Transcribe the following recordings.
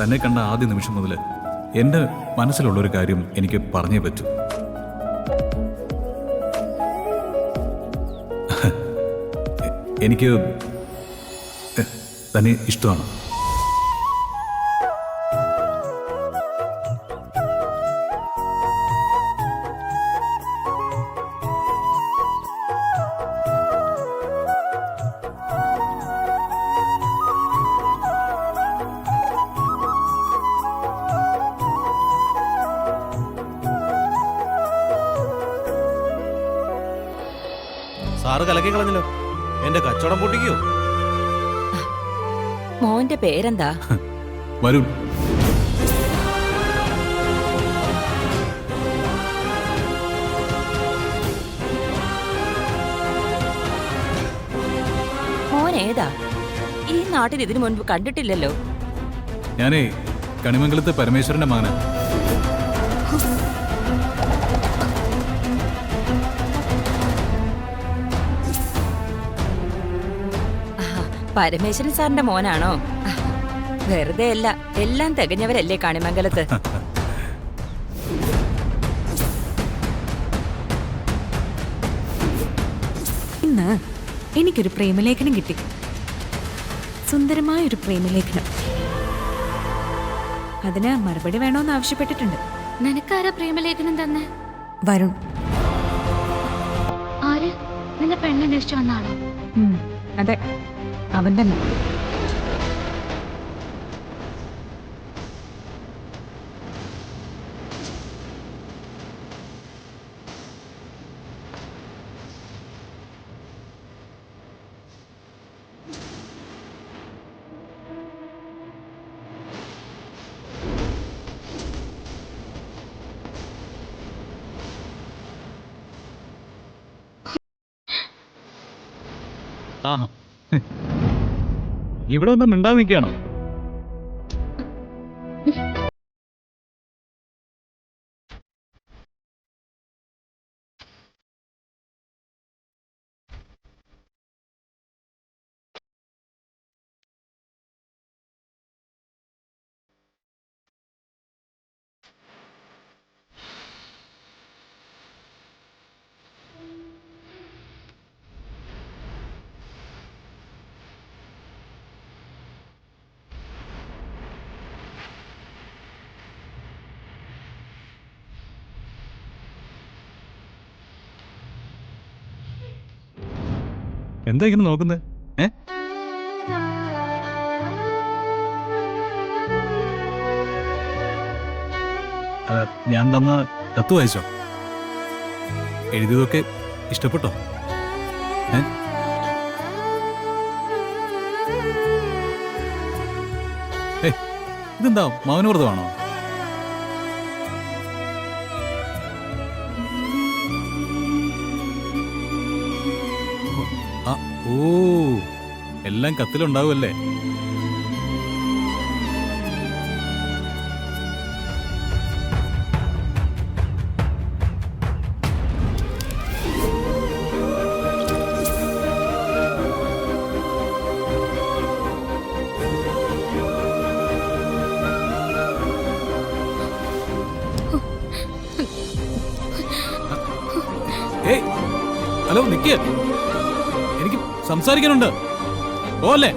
തന്നെ കണ്ട ആദ്യ നിമിഷം മുതൽ എൻ്റെ മനസ്സിലുള്ളൊരു കാര്യം എനിക്ക് പറഞ്ഞേ പറ്റൂ. എനിക്ക് തന്നെ ഇഷ്ടമാണ്. സാറ് കലക്കി കളഞ്ഞല്ലോ. എന്റെ കച്ചവടം പൊട്ടിക്കോ? മോന്റെ പേരെന്താ? വരുൺ. മോൻ ഏതാ? ഈ നാട്ടിൽ ഇതിനു മുൻപ് കണ്ടിട്ടില്ലല്ലോ. ഞാനേ കണിമംഗലത്തെ പരമേശ്വരന്റെ മകനാണ്. പരമേശ്വരൻ സാറിന്റെ മോനാണോ? വെറുതെ അല്ല, എല്ലാം തികഞ്ഞവരല്ലേ കണിമംഗലത്ത്. ഇന്ന് എനിക്കൊരു പ്രേമലേഖനം കിട്ടി. സുന്ദരമായൊരു പ്രേമലേഖനം. അതിന് മറുപടി വേണോന്ന് ആവശ്യപ്പെട്ടിട്ടുണ്ട്. നിനക്കാരാ പ്രേമലേഖനം തന്നെ? വരുൺ. ആര്? നിന്നെ പെണ്ണന്വേഷിച്ചു വന്നാണോ? അതെ, അവൻ തന്നെ. ഇവിടെ ഒന്നും മിണ്ടാ നിൽക്കുകയാണോ? എന്താ ഇങ്ങനെ നോക്കുന്നത്? ഞാൻ തന്ന കത്ത് വായിച്ചോ? എഴുതിയതൊക്കെ ഇഷ്ടപ്പെട്ടോ? ഇതെന്താ മൗനവ്രതമാണോ? ഓ, എല്ലാം കത്തിലുണ്ടാവുമല്ലേ? ഏയ്, ഹലോ, നിക്ക്. എനിക്ക് സംസാരിക്കാനുണ്ട്. പോലെ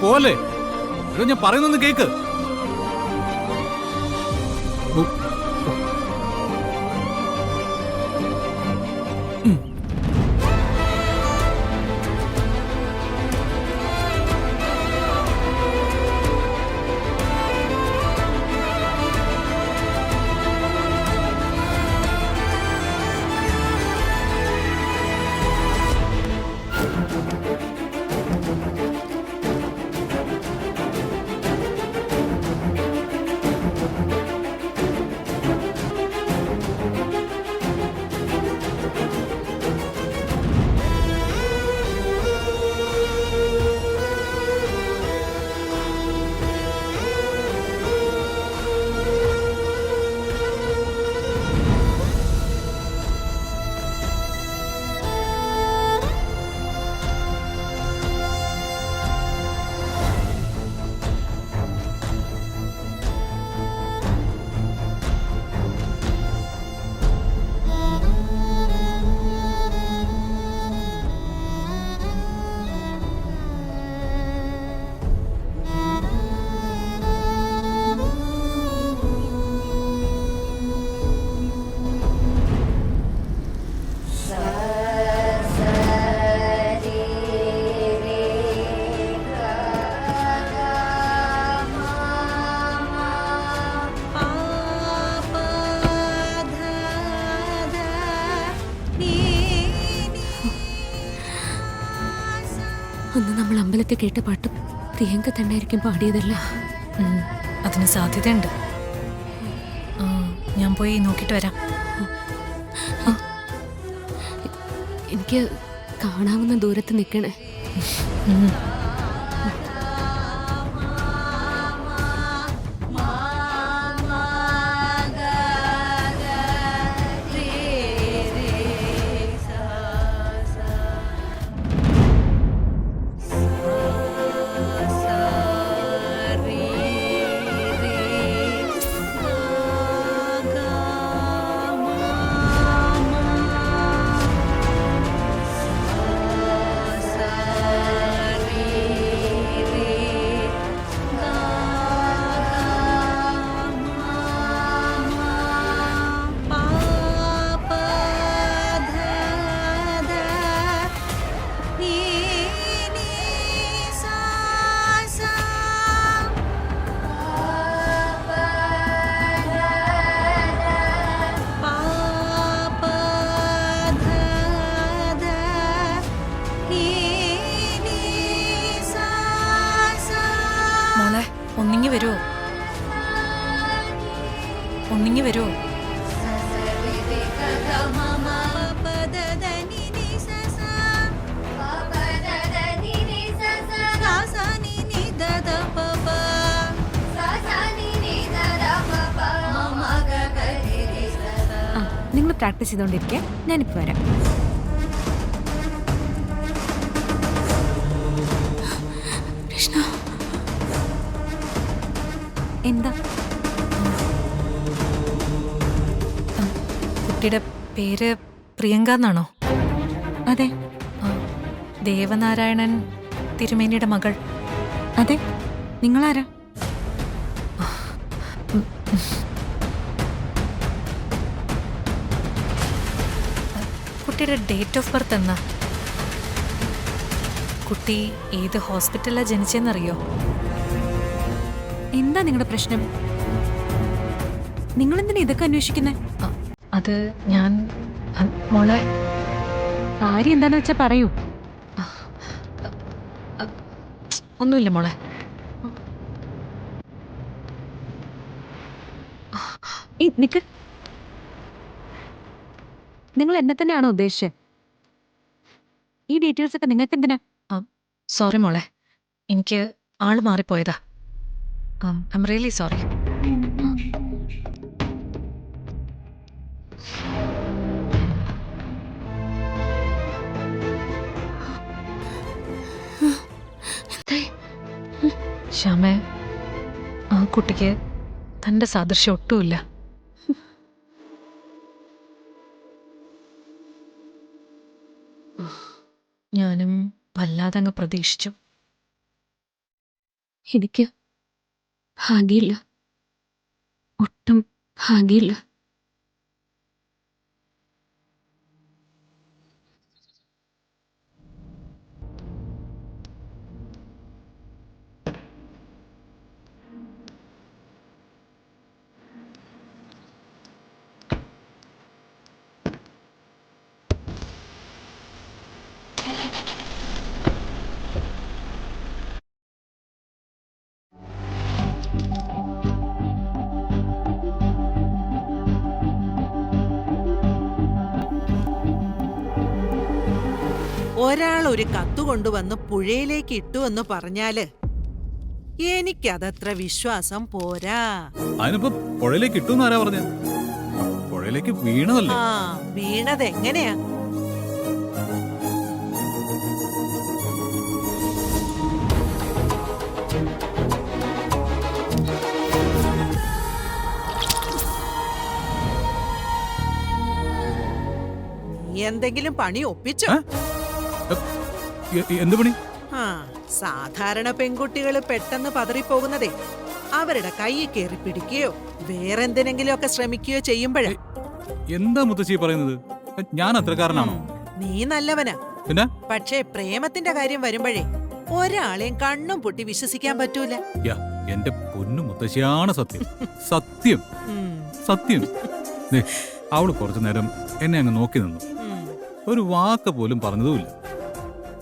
പോലെ ഞാൻ പറയുന്നൊന്ന് കേക്ക്. അന്ന് നമ്മൾ അമ്പലത്തിൽ കേട്ട പാട്ട് പ്രിയങ്ക തന്നെയായിരിക്കും പാടിയതല്ല. അതിന് സാധ്യതയുണ്ട്. ഞാൻ പോയി നോക്കിയിട്ട് വരാം. എനിക്ക് കാണാവുന്ന ദൂരത്ത് നിൽക്കണേ. മോളെ ഒന്നിങ്ങി വരുമോ? ഒന്നിങ്ങി വരുമോ? നിങ്ങൾ പ്രാക്ടീസ് ചെയ്തോണ്ടിരിക്കെ ഞാനിപ്പോ വരാം. കൃഷ്ണ, എന്താ? കുട്ടിയുടെ പേര് പ്രിയങ്ക എന്നാണോ? അതെ ദേവനാരായണൻ തിരുമേനിയുടെ മകൾ. അതെ, നിങ്ങളാരാ? കുട്ടിയുടെ ഡേറ്റ് ഓഫ് ബർത്ത് എന്നാ? കുട്ടി ഏത് ഹോസ്പിറ്റലിലാണ് ജനിച്ചെന്നറിയോ? എന്താ നിങ്ങളുടെ പ്രശ്നം? നിങ്ങൾ എന്തിനാ ഇതൊക്കെ അന്വേഷിക്കുന്നേ? അത് ഞാൻ മോളെ കാര്യം എന്താന്ന് വെച്ചാ പറയൂ. ഒന്നുമില്ല മോളെ. നിക്ക്, നിങ്ങൾ എന്നെ തന്നെയാണോ ഉദ്ദേശിച്ചത്? ഈ ഡീറ്റെയിൽസ് ഒക്കെ നിങ്ങൾക്ക് എന്തിനാ? സോറി മോളെ, എനിക്ക് ആള് മാറിപ്പോയതാ. I'm really sorry. ശ്യാമേ, ആ കുട്ടിക്ക് തൻ്റെ സാദൃശ്യം ഒട്ടുമില്ല. ഞാനും വല്ലാതെ അങ്ങ് പ്രതീക്ഷിച്ചു. എനിക്ക് ഭാഗ്യമില്ല, ഒട്ടും ഭാഗ്യമില്ല. ഒരാൾ ഒരു കത്ത് കൊണ്ടുവന്ന് പുഴയിലേക്ക് ഇട്ടുവെന്ന് പറഞ്ഞാല് എനിക്കതത്ര വിശ്വാസം പോരാ. അതിനിപ്പോ പുഴയിലേക്ക് ഇട്ടൂന്ന് ആരാ പറഞ്ഞ? പുഴയിലേക്ക് വീണതല്ലേ? ആ, വീണതെങ്ങനെയാ? നീ എന്തെങ്കിലും പണി ഒപ്പിച്ചോ? എന്ത് പണി? ആ, സാധാരണ പെൺകുട്ടികൾ പെട്ടെന്ന് പതറിപ്പോകുന്നതേ അവരുടെ കൈ കയറി പിടിക്കുകയോ വേറെന്തിനെങ്കിലും ഒക്കെ ശ്രമിക്കുകയോ ചെയ്യുമ്പോഴാ. എന്താ മുത്തശ്ശി പറയുന്നത്? ഞാൻ അത്രക്കാരനാണോ? നീ നല്ലവനാ, പിന്നെ പക്ഷേ പ്രേമത്തിന്റെ കാര്യം വരുമ്പോഴേ ഒരാളെയും കണ്ണും പൊട്ടി വിശ്വസിക്കാൻ പറ്റൂല. യാ, എന്റെ പൊന്നു മുത്തശ്ശിയാണ് സത്യം. സത്യം സത്യം. ദേ, അവള് കുറച്ചു നേരം എന്നെ അങ്ങ് നോക്കി നിന്നു. ഒരു വാക്ക് പോലും പറഞ്ഞതുമില്ല.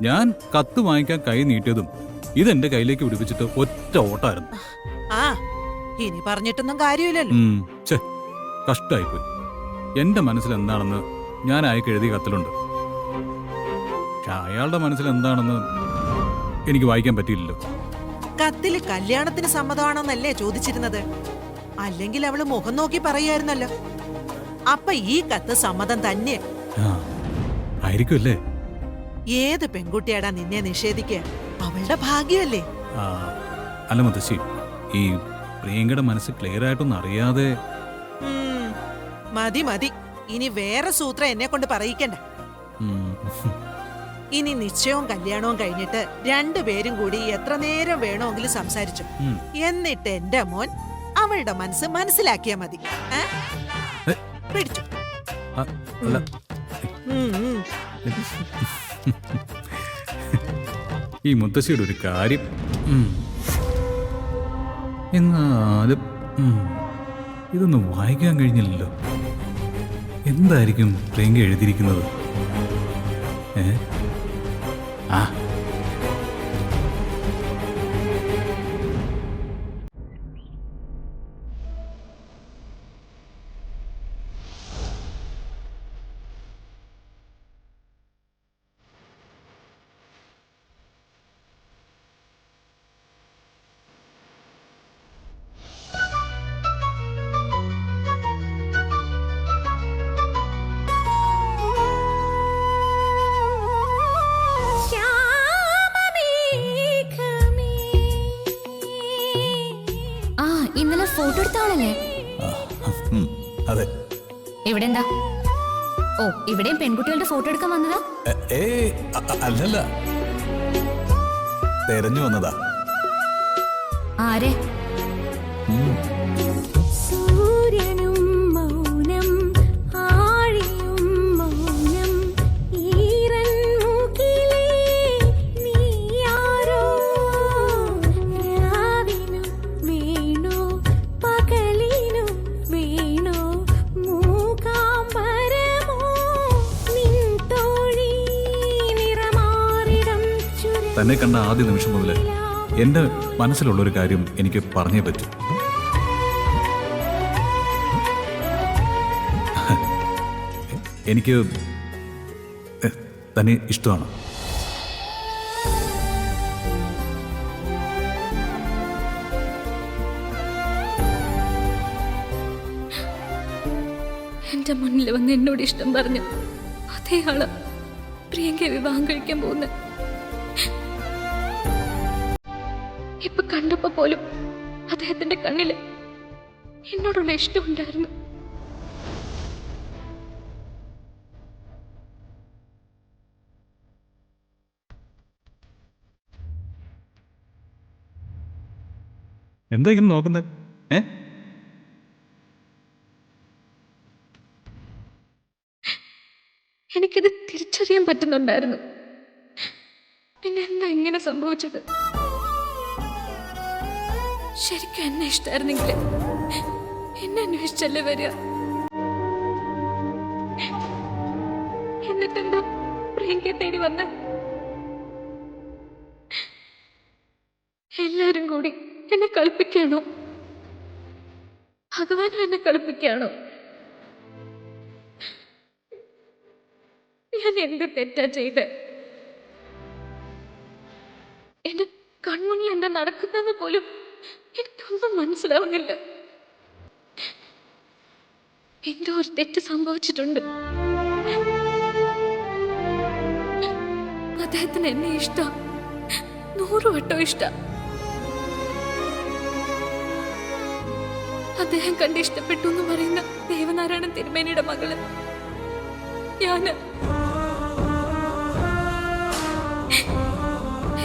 ഞാൻ കത്ത് വാങ്ങിക്കാൻ കൈ നീട്ടിയതും ഇതെന്റെ കയ്യിലേക്ക് പിടിപ്പിച്ചിട്ട് ഒറ്റ ഓട്ടായിരുന്നു. ആ ഇനി പറഞ്ഞിട്ടൊന്നും കാര്യമില്ലല്ലോ. ഛേ, കഷ്ടായിപ്പോയി. എന്റെ മനസ്സിൽ എന്താണെന്ന് ഞാൻ അയക്ക് എഴുതിയ കത്തിലുണ്ട്. പക്ഷെ അയാളുടെ മനസ്സിൽ എന്താണെന്ന് എനിക്ക് വായിക്കാൻ പറ്റിയില്ലല്ലോ. കത്തില് കല്യാണത്തിന് സമ്മതമാണോന്നല്ലേ ചോദിച്ചിരുന്നത്? അല്ലെങ്കിൽ അവള് മുഖം നോക്കി പറയായിരുന്നല്ലോ. അപ്പൊ ഈ കത്ത് സമ്മതം തന്നെ. ആ, ആയിരിക്കുമല്ലേ? ഏത് പെൺകുട്ടിയാടാ നിന്നെ നിഷേധിക്കുക? അവളുടെ ഭാഗ്യമല്ലേ. ആ, അല്ല മുത്തശ്ശി, ഈ പ്രിയങ്കയുടെ മനസ്സ് ക്ലിയർ ആയിട്ടൊന്നും അറിയാതെ. മതി മതി, ഇനി വേറെ സൂത്രം എന്നെ കൊണ്ട് പറയിക്കണ്ട. ഉം, ഇനി നിശ്ചയവും കല്യാണവും കഴിഞ്ഞിട്ട് രണ്ടുപേരും കൂടി എത്ര നേരം വേണമെങ്കിലും സംസാരിച്ചു. ഉം. എന്നിട്ട് എന്റെ മോൻ അവളുടെ മനസ്സ് മനസ്സിലാക്കിയാ മതി. ഏ? പിടിച്ചു. ആ, അല്ല, ഉം, ഉം. ഈ മുത്തശ്ശിയുടെ ഒരു കാര്യം. എന്നാലും ഇതൊന്നും വായിക്കാൻ കഴിഞ്ഞില്ലല്ലോ. എന്തായിരിക്കും പ്രിയങ്ക എഴുതിയിരിക്കുന്നത്? ആ, ആ ഇന്നലെ ഫോട്ടോ എടുത്ത ആളല്ലേ? അതെ. ഇവിടെ എന്താ? ഓ ഇവിടെയും പെൺകുട്ടികളുടെ ഫോട്ടോ എടുക്കാൻ വന്നതാ? അല്ലല്ല, തെരഞ്ഞു വന്നതാ. ആരെ? സൂര്യനും മൗനം ആഴിയും മൗനം ഈരൻ മുകിലേ നീയാരോ രാവിനു വീണു പകലിനു വീണു മൂകാംബരമോ നിൻ തോഴി നിറമാറിടം തന്നെ കണ്ട ആദ്യ നിമിഷം മുതൽ എന്റെ മനസ്സിലുള്ളൊരു കാര്യം എനിക്ക് പറഞ്ഞേ പറ്റൂ. എനിക്ക് തന്നെ ഇഷ്ടമാണ്. എന്റെ മുന്നിൽ വന്ന് എന്നോട് ഇഷ്ടം പറഞ്ഞു അതേ ആള് പ്രിയങ്ക വിവാഹം കഴിക്കാൻ പോകുന്ന. ഇപ്പൊ കണ്ടപ്പോ പോലും അദ്ദേഹത്തിന്റെ കണ്ണില് എന്നോടുള്ള ഇഷ്ടമുണ്ടായിരുന്നു. എന്താ ഇങ്ങനെ നോക്കുന്നത്? എനിക്കിത് തിരിച്ചറിയാൻ പറ്റുന്നുണ്ടായിരുന്നു. പിന്നെ എന്താ ഇങ്ങനെ സംഭവിച്ചത്? ശരിക്കും എന്നെ ഇഷ്ടമായിരുന്നെങ്കിൽ എന്നെ അന്വേഷിച്ചല്ലേ വരിക. എന്നിട്ടെന്താ പ്രിയങ്കയെ തേടി വന്ന? എല്ലാരും കൂടി എന്നെ കളിപ്പിക്കാണോ? ഭഗവാനും എന്നെ കളിപ്പിക്കാണോ? ഞാൻ എന്ത് തെറ്റാ ചെയ്ത്? എന്റെ കൺമുന്നിൽ എന്താ നടക്കുന്നതെന്ന് പോലും എനിക്കൊന്നും മനസ്സിലാവുന്നില്ല. എന്തോ ഒരു തെറ്റ് സംഭവിച്ചിട്ടുണ്ട്. അദ്ദേഹത്തിന് എന്നെ ഇഷ്ടം 100 വട്ടം ഇഷ്ടം. അദ്ദേഹം കണ്ട് ഇഷ്ടപ്പെട്ടു എന്ന് പറയുന്ന ദേവനാരായണൻ തിരുമേനിയുടെ മകള് ഞാന്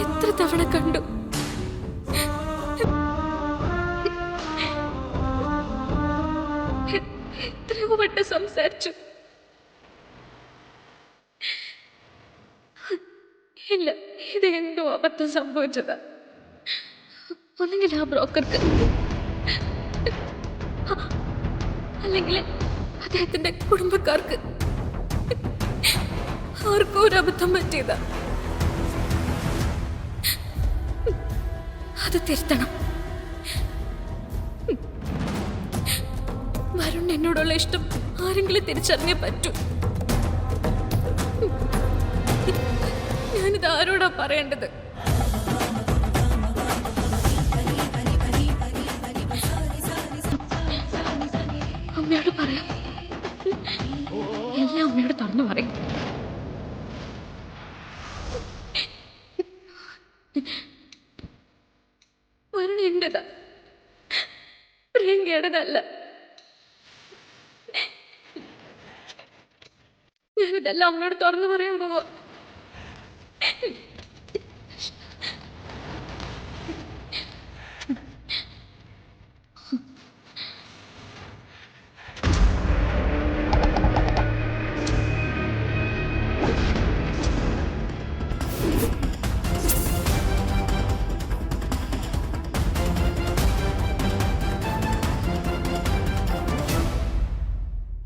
എത്ര തവണ കണ്ടു. എത്രയോ വട്ടം സംസാരിച്ചു. ഇല്ല, ഇത് എന്തോ അബദ്ധം സംഭവിച്ചതാ. ഒന്നെങ്കിൽ ആ ബ്രോക്കർക്ക്, അല്ലെങ്കിൽ അദ്ദേഹത്തിന്റെ കുടുംബക്കാർക്ക് ആർക്കും ഒരു അബദ്ധം പറ്റിയതാ. അത് തിരുത്തണം. വരുൺ എന്നോടുള്ള ഇഷ്ടം ആരെങ്കിലും തിരിച്ചറിഞ്ഞേ പറ്റൂ. ഞാനിത് ആരോടാ പറയേണ്ടത്? അമ്മയോട് പറയാം. എല്ലാം അമ്മയോട് തുറന്നു പറയും. വരുൺ എന്റേതാ, പ്രിയങ്കയുടേതല്ല. ഞാനിതെല്ലാം അമ്മയോട് തുറന്നു പറയാൻ പോവാ.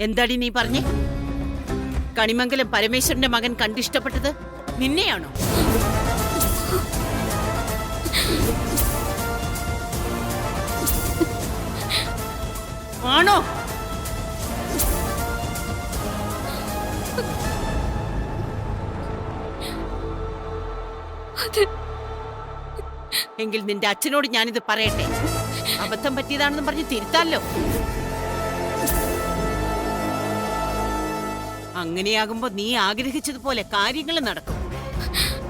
എന്താടി നീ പറഞ്ഞേ? കണിമംഗലം പരമേശ്വരന്റെ മകൻ കണ്ടിഷ്ടപ്പെട്ടത് നിന്നെയാണോ? ആണോ? എങ്കിൽ നിന്റെ അച്ഛനോട് ഞാനിത് പറയട്ടെ. അബദ്ധം പറ്റിയതാണെന്ന് പറഞ്ഞ് തിരുത്താലോ. അങ്ങനെയാകുമ്പോ നീ ആഗ്രഹിച്ചതുപോലെ കാര്യങ്ങൾ നടക്കും.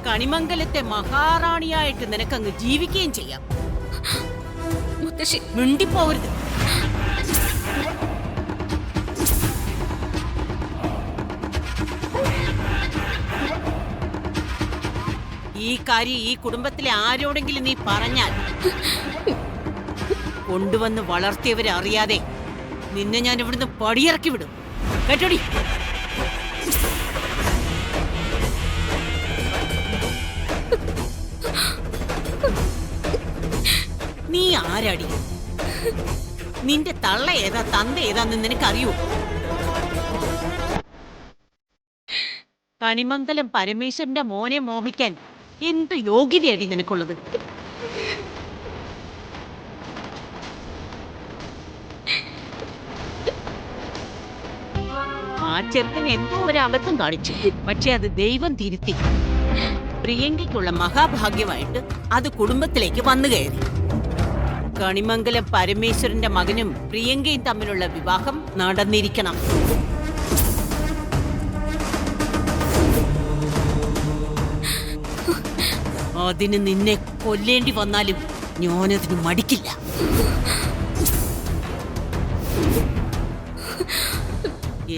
കണിമംഗലത്തെ മഹാറാണിയായിട്ട് നിനക്കങ്ങ് ജീവിക്കുകയും ചെയ്യാം. മുത്തശ്ശി, മിണ്ടിപ്പോവരുത്. ഈ കാര്യം ഈ കുടുംബത്തിലെ ആരോടെങ്കിലും നീ പറഞ്ഞാൽ കൊണ്ടുവന്ന് വളർത്തിയവരെ അറിയാതെ നിന്നെ ഞാൻ ഇവിടുന്ന് പടിയിറക്കി വിടും. കേട്ടോടി? നീ ആരാടി? നിന്റെ തള്ള ഏതാ തന്ത ഏതാന്ന് നിനക്കറിയൂ? കണിമംഗലം പരമേശ്വരന്റെ മോനെ മോഹിക്കാൻ എന്ത് യോഗ്യതയാടി നിനക്കുള്ളത്? ആ ചെറുക്കൻ എന്തോ ഒരു അബദ്ധം കാണിച്ചു. പക്ഷെ അത് ദൈവം തിരുത്തി. പ്രിയങ്കയ്ക്കുള്ള മഹാഭാഗ്യമായിട്ട് അത് കുടുംബത്തിലേക്ക് വന്നു കയറി. കണിമംഗലം പരമേശ്വരന്റെ മകനും പ്രിയങ്കയും തമ്മിലുള്ള വിവാഹം നടന്നിരിക്കണം. അതിന് നിന്നെ കൊല്ലേണ്ടി വന്നാലും ഞാനതിന് മടിക്കില്ല.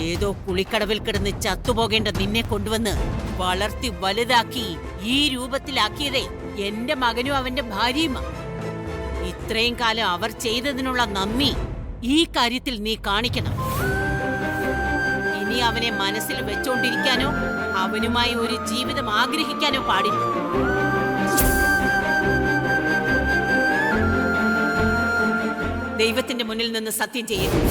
ഏതോ കുളിക്കടവിൽ കിടന്ന് ചത്തുപോകേണ്ട നിന്നെ കൊണ്ടുവന്ന് വളർത്തി വലുതാക്കി ഈ രൂപത്തിലാക്കിയതേ എന്റെ മകനും അവന്റെ ഭാര്യയുമാണ്. ഇത്രയും കാലം അവർ ചെയ്തതിനുള്ള നന്ദി ഈ കാര്യത്തിൽ നീ കാണിക്കണം. ഇനി അവനെ മനസ്സിൽ വെച്ചോണ്ടിരിക്കാനോ അവനുമായി ഒരു ജീവിതം ആഗ്രഹിക്കാനോ പാടില്ല. ദൈവത്തിന്റെ മുന്നിൽ നിന്ന് സത്യം ചെയ്യുന്നു.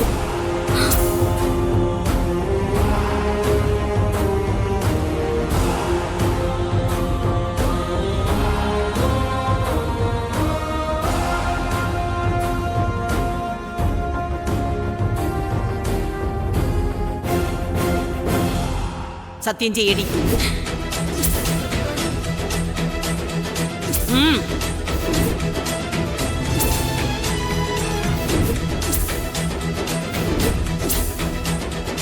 സത്യം ചെയ്യടി.